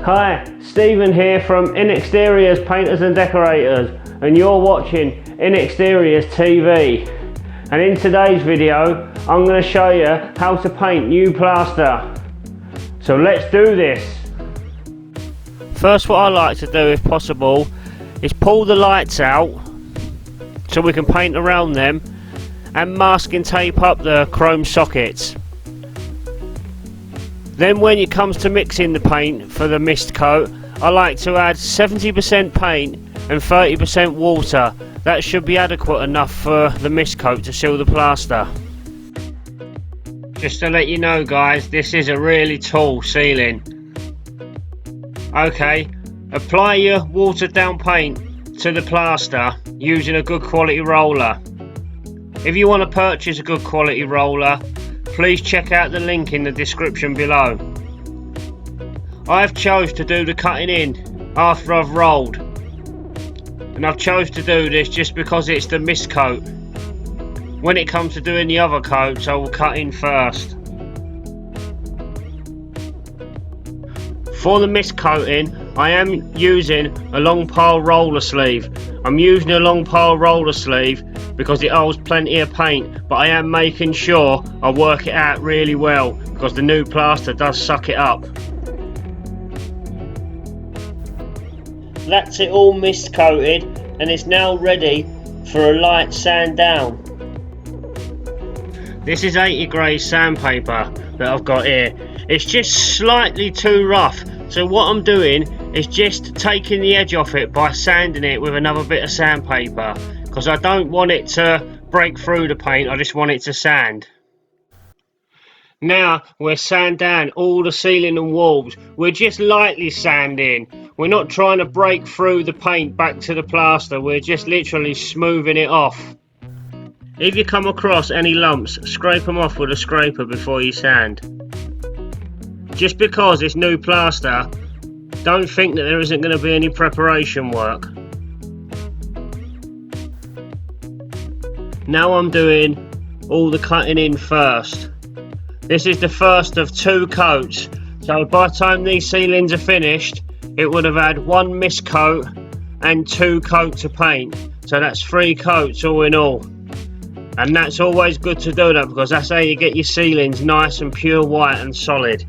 Hi, Stephen here from INEXTERIORS Painters and Decorators, and you're watching INEXTERIORS TV. And in today's video, I'm going to show you how to paint new plaster. So let's do this. First, what I like to do, if possible, is pull the lights out so we can paint around them, and masking tape up the chrome sockets. Then when it comes to mixing the paint for the mist coat, I like to add 70% paint and 30% water. That should be adequate enough for the mist coat to seal the plaster. Just to let you know guys, this is a really tall ceiling. Okay, apply your watered down paint to the plaster using a good quality roller. If you want to purchase a good quality roller, please check out the link in the description below. I've chose to do the cutting in after I've rolled, and I've chose to do this just because it's the mist coat. When it comes to doing the other coats, I will cut in first. For the mist coating, I am using a long pile roller sleeve. I'm using a long pile roller sleeve because it holds plenty of paint, but I am making sure I work it out really well because the new plaster does suck it up. That's it all mist coated, and it's now ready for a light sand down. This is 80 grade sandpaper that I've got here. It's just slightly too rough, so what I'm doing is just taking the edge off it by sanding it with another bit of sandpaper, because I don't want it to break through the paint, I just want it to sand. Now we're sand down all the ceiling and walls. We're just lightly sanding. We're not trying to break through the paint back to the plaster, we're just literally smoothing it off. If you come across any lumps, scrape them off with a scraper before you sand. Just because it's new plaster, don't think that there isn't going to be any preparation work. Now I'm doing all the cutting in first. This is the first of 2 coats, so by the time these ceilings are finished, it would have had 1 mist coat and 2 coats of paint. So that's 3 coats all in all. And that's always good to do that, because that's how you get your ceilings nice and pure white and solid.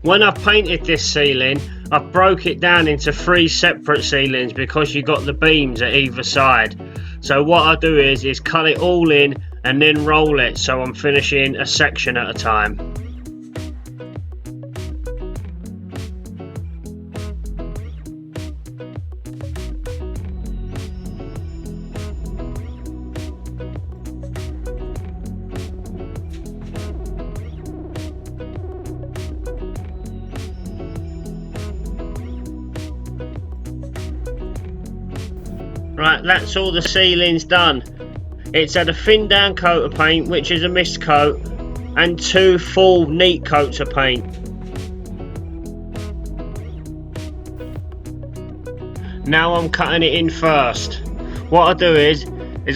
When I've painted this ceiling, I broke it down into 3 separate ceilings because you got the beams at either side. So what I do is cut it all in and then roll it, so I'm finishing a section at a time. Right, that's all the ceilings done. It's had a thin down coat of paint, which is a mist coat, and 2 full neat coats of paint. Now I'm cutting it in first. What I do is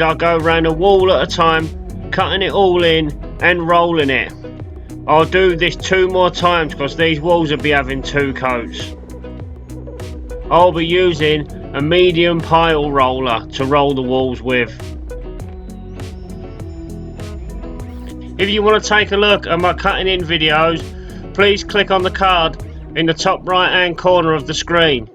I go around a wall at a time, cutting it all in and rolling it. I'll do this 2 more times because these walls will be having 2 coats. I'll be using a medium pile roller to roll the walls with. If you want to take a look at my cutting in videos, please click on the card in the top right hand corner of the screen.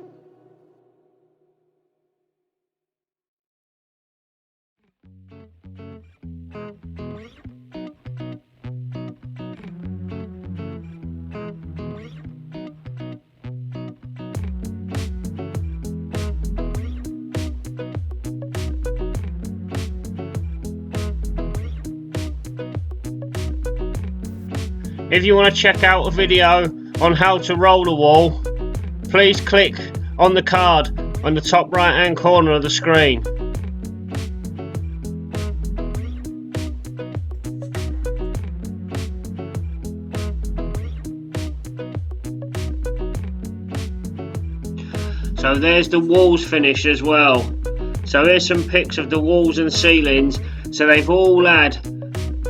If you want to check out a video on how to roll a wall, please click on the card on the top right hand corner of the screen. So there's the walls finished as well. So here's some pics of the walls and ceilings. So they've all had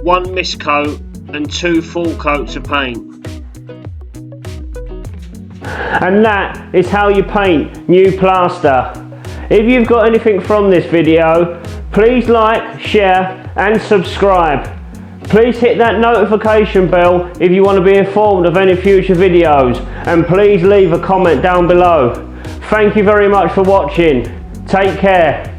1 mist coat and 2 full coats of paint. And that is how you paint new plaster. If you've got anything from this video, please like, share and subscribe. Please hit that notification bell if you want to be informed of any future videos, and please leave a comment down below. Thank you very much for watching. Take care.